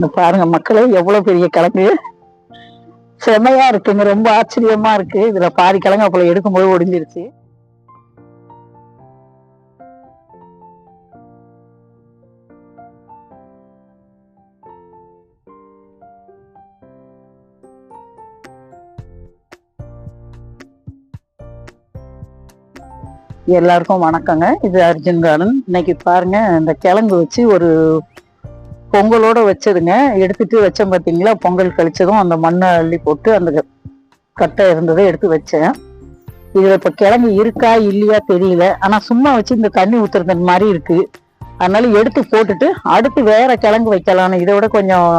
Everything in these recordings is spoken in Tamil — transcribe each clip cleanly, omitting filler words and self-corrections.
இந்த பாருங்க மக்களே, எவ்வளவு பெரிய கிழங்கு. செமையா இருக்குங்க, ரொம்ப ஆச்சரியமா இருக்கு. இதுல பாதி கிழங்கு அப்பல எடுக்கும்போது ஒடிஞ்சிருச்சு. எல்லாருக்கும் வணக்கங்க. இது அர்ஜுன் கார்டன். இன்னைக்கு பாருங்க, இந்த கிழங்கு வச்சு ஒரு பொங்கலோட வச்சதுங்க. எடுத்துட்டு வச்சேன் பார்த்தீங்களா, பொங்கல் கழிச்சதும் அந்த மண்ணை அள்ளி போட்டு அந்த கட்டை இருந்ததை எடுத்து வச்சேன். இதுல இப்ப கிழங்கு இருக்கா இல்லையா தெரியல, ஆனா சும்மா வச்சு இந்த தண்ணி ஊத்துறது மாதிரி இருக்கு. அதனால எடுத்து போட்டுட்டு அடுத்து வேற கிழங்கு வைக்கலான்னு, இதை விட கொஞ்சம்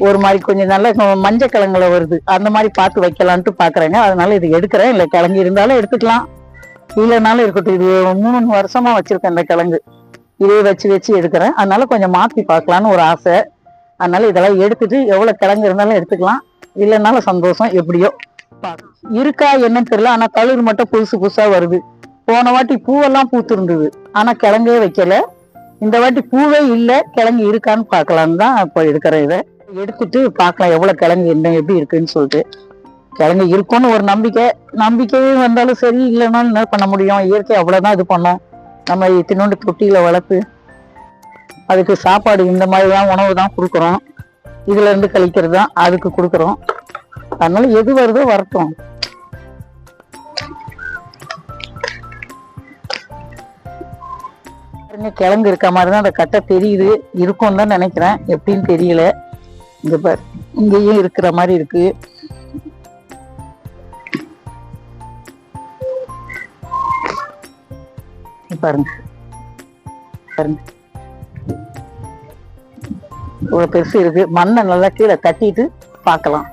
ஒரு மாதிரி கொஞ்சம் நல்ல மஞ்சள் கிழங்குல வருது, அந்த மாதிரி பார்த்து வைக்கலான்ட்டு பாக்குறேங்க. அதனால இது எடுக்கிறேன். இல்லை கிழங்கு இருந்தாலும் எடுத்துக்கலாம், இல்லைனாலும் இருக்கட்டும். இது 3 வருஷமா வச்சிருக்கேன் இந்த கிழங்கு. இதே வச்சு வச்சு எடுக்கிறேன். அதனால கொஞ்சம் மாத்தி பார்க்கலான்னு ஒரு ஆசை. அதனால இதெல்லாம் எடுத்துட்டு எவ்வளவு கிழங்கு இருந்தாலும் எடுத்துக்கலாம், இல்லைன்னாலும் சந்தோஷம். எப்படியோ இருக்கா என்னன்னு தெரியல, ஆனா தளிர் மட்டும் புதுசு புதுசா வருது. போன வாட்டி பூவெல்லாம் பூத்து இருந்தது, ஆனா கிழங்கே வைக்கல. இந்த வாட்டி பூவே இல்லை, கிழங்கு இருக்கான்னு பார்க்கலான்னு தான் இப்போ எடுக்கிறேன். இதை எடுத்துட்டு பார்க்கலாம் எவ்வளவு கிழங்கு என்ன எப்படி இருக்குன்னு சொல்லிட்டு. கிழங்கு இருக்கும்னு ஒரு நம்பிக்கையே வந்தாலும் சரி, இல்லைன்னாலும் என்ன பண்ண முடியும், இயற்கை அவ்வளவுதான் இது பண்ணோம். நம்ம இத்தினோண்டு தொட்டியில வளர்த்து அதுக்கு சாப்பாடு இந்த மாதிரிதான் உணவு தான் கொடுக்குறோம். இதுல இருந்து கழிக்கிறது தான் அதுக்கு கொடுக்குறோம். அதனால எது வருதோ வரட்டும். கிழங்கு இருக்க மாதிரிதான் அந்த கட்டை தெரியுது, இருக்கும் தான் நினைக்கிறேன், எப்படின்னு தெரியல. இங்க பாரு, இங்கேயும் இருக்கிற மாதிரி இருக்கு. பாருங்க பாருங்க, இவ்வளவு பெருசு இருக்கு. மண்ணை நல்லா கீழே தட்டிட்டு பார்க்கலாம்.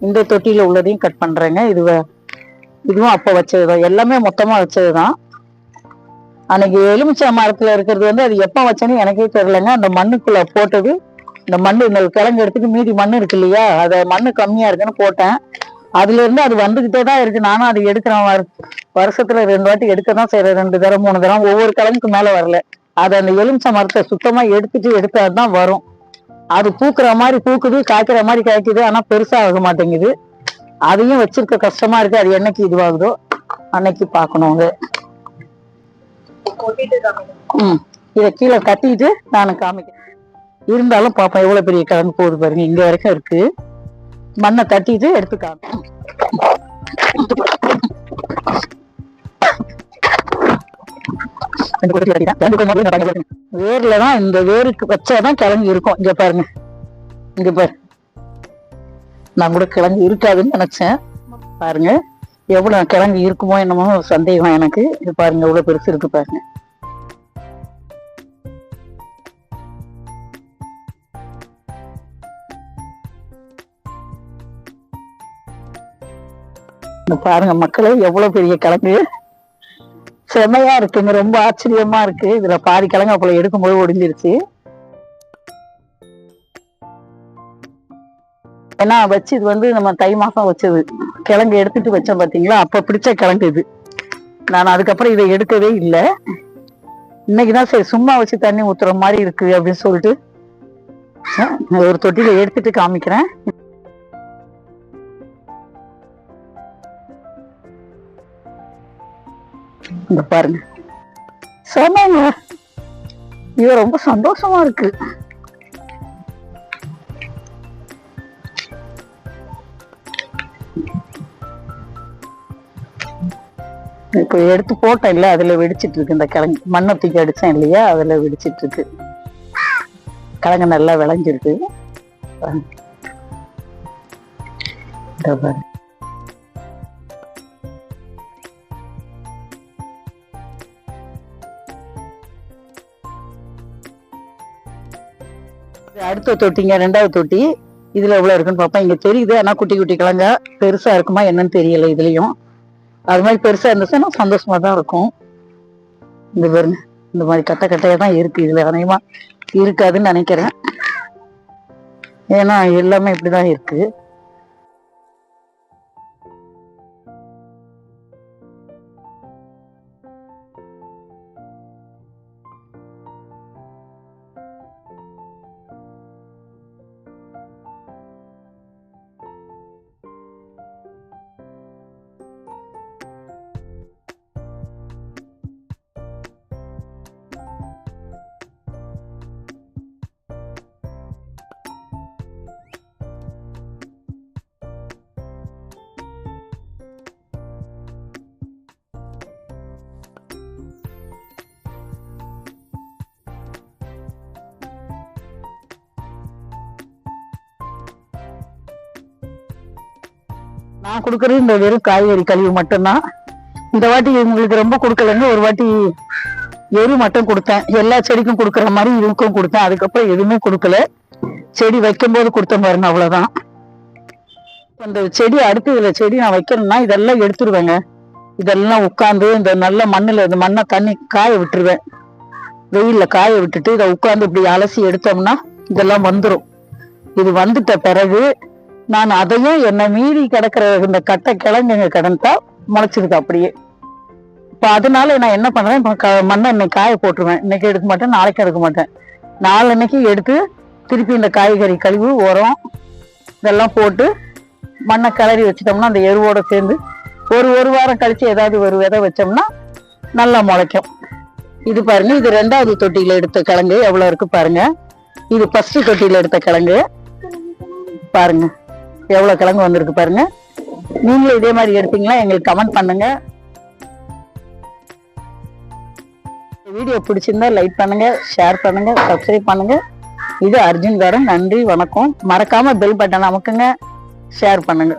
இந்த தொட்டியில உள்ளதையும் கட் பண்றேங்க. இதுவும் அப்ப வச்சதுதான், எல்லாமே மொத்தமா வச்சதுதான். அன்னைக்கு எலுமிச்சை மரத்துல இருக்கிறது வந்து அது எப்ப வச்சேன்னு எனக்கே தெரியலங்க. அந்த மண்ணுக்குள்ள போட்டது, இந்த மண்ணு இந்த கிழங்கு எடுத்துட்டு மீதி மண்ணு இருக்கு இல்லையா, அத மண்ணு கம்மியா இருக்குன்னு போட்டேன். அதுல இருந்து அது வந்துகிட்டே தான் இருக்கு. நானும் அது எடுக்கிறேன், வருஷத்துல 2 வாட்டி எடுக்கதான் செய்யறேன். 2 தரம் 3 தரம், ஒவ்வொரு கிழங்குக்கு மேல வரல. அது அந்த எலுமிச்சை மரத்தை சுத்தமா எடுத்தாதான் வரும். அது பூக்குற மாதிரி பூக்குது, காய்க்கிற மாதிரி காய்க்குது, ஆனா பெருசா ஆக மாட்டேங்குது. அதையும் வச்சிருக்க கஷ்டமா இருக்கு. அது என்னைக்கு இதுவாகுதோ அன்னைக்கு பாக்கணுங்க. இதை கீழே கட்டிட்டு நான் காமிக்கிறேன். இருந்தாலும் பாப்பா எவ்வளவு பெரிய கிழங்கு போகுது பாருங்க, இங்க வரைக்கும் இருக்கு. மண்ணை தட்டிட்டு எடுத்து காமிக்கிறேன். வேர்லதான், இந்த வேருக்கு வச்சாதான் கிழங்கு இருக்கும். இங்க பாருங்க, இங்க பாரு, நான் கூட கிழங்கு இருக்காதுன்னு நினைச்சேன். பாருங்க எவ்வளவு கிழங்கு இருக்குமோ என்னமோ ஒரு சந்தேகம் எனக்கு. இது பாருங்க எவ்வளவு பெருசு இருக்கு பாருங்க. பாருங்க மக்களே, எவ்வளவு பெரிய கிழங்கு. செமையா இருக்குங்க, ரொம்ப ஆச்சரியமா இருக்கு. இதுல பாதி கிழங்கு அப்பல எடுக்கும்போது ஒடிஞ்சிருச்சு. ஏன்னா வச்சு இது வந்து நம்ம தை மாசம் வச்சது கிழங்கு எடுத்துட்டு வச்சோம் பாத்தீங்களா, அப்ப பிடிச்ச கிழங்கு இது. நான் அதுக்கப்புறம் இதை எடுக்கவே இல்லை. இன்னைக்குதான் சரி சும்மா வச்சு தண்ணி ஊத்துற மாதிரி இருக்கு அப்படின்னு சொல்லிட்டு ஒரு தொட்டியில எடுத்துட்டு காமிக்கிறேன். இங்க பாருங்க, சொன்னாங்க. இது ரொம்ப சந்தோஷமா இருக்கு. இப்ப எடுத்து போட்டேன் இல்ல, அதுல வெடிச்சிட்டு இருக்கு இந்த கிழங்கு. மண்ணை தூக்கி அடிச்சேன் இல்லையா, அதுல வெடிச்சிட்டு இருக்கு. கிழங்கு நல்லா விளைஞ்சிருக்கு. அடுத்த தொட்டிங்க, 2வது தொட்டி. இதுல எவ்வளவு இருக்குன்னு பாப்பா. இங்க தெரியுது, ஆனா குட்டி குட்டி கிழங்கா பெருசா இருக்குமா என்னன்னு தெரியல. இதுலயும் அது மாதிரி பெருசா இருந்துச்சுன்னா சந்தோஷமா தான் இருக்கும். இந்த பாருங்க, இந்த மாதிரி கட்டை கட்டையா தான் இருக்கு. இதுல அநேகமா இருக்காதுன்னு நினைக்கிறேன், ஏன்னா எல்லாமே இப்படிதான் இருக்கு. நான் கொடுக்கறது இந்த வெறும் காய்கறி கழிவு மட்டும்தான். இந்த வாட்டி உங்களுக்கு ரொம்ப கொடுக்கலங்க, ஒரு வாட்டி எரு மட்டும் கொடுத்தேன். எல்லா செடிக்கும் கொடுக்குற மாதிரி இதுக்கும் கொடுத்தேன். அதுக்கப்புறம் எதுவுமே கொடுக்கல. செடி வைக்கும் போது கொடுத்த பாருங்க, அவ்வளவுதான். அந்த செடி அடுத்து இதுல செடி நான் வைக்கணும்னா இதெல்லாம் எடுத்துருவேங்க. இதெல்லாம் உட்காந்து இந்த நல்ல மண்ணுல இந்த மண்ணை தண்ணி காய விட்டுருவேன். வெயில்ல காய விட்டுட்டு இதை உட்காந்து இப்படி அலசி எடுத்தோம்னா இதெல்லாம் வந்துடும். இது வந்துட்ட பிறகு நான் அதையும் என்ன மீறி கிடக்குற இந்த கட்டை கிழங்குங்க கிடந்தா முளைச்சிருக்கு அப்படியே. இப்ப அதனால நான் என்ன பண்ணுவேன், மண்ணை இன்னைக்கு காய போட்டுருவேன். இன்னைக்கு எடுக்க மாட்டேன், நாளைக்கு எடுக்க மாட்டேன். நாளன்னைக்கு எடுத்து திருப்பி இந்த காய்கறி கழிவு, உரம் இதெல்லாம் போட்டு மண்ணை கிளறி வச்சிட்டோம்னா அந்த எருவோட சேர்ந்து ஒரு வாரம் கழிச்சு ஏதாவது ஒரு விதை வச்சோம்னா நல்லா முளைக்கும். இது பாருங்க, இது 2வது தொட்டியில எடுத்த கிழங்கு எவ்வளவு இருக்கு பாருங்க. இது ஃபர்ஸ்ட் தொட்டியில எடுத்த கிழங்கு பாருங்க, எவ்வளவு கிழங்கு வந்திருக்கு பாருங்க. நீங்களும் இதே மாதிரி எடுத்தீங்களா எங்களுக்கு கமெண்ட் பண்ணுங்க. வீடியோ பிடிச்சிருந்தா லைக் பண்ணுங்க, ஷேர் பண்ணுங்க, சப்ஸ்கிரைப் பண்ணுங்க. இது அர்ஜுன் கார்டன். நன்றி, வணக்கம். மறக்காம பெல் பட்டன் அமுக்குங்க, ஷேர் பண்ணுங்க.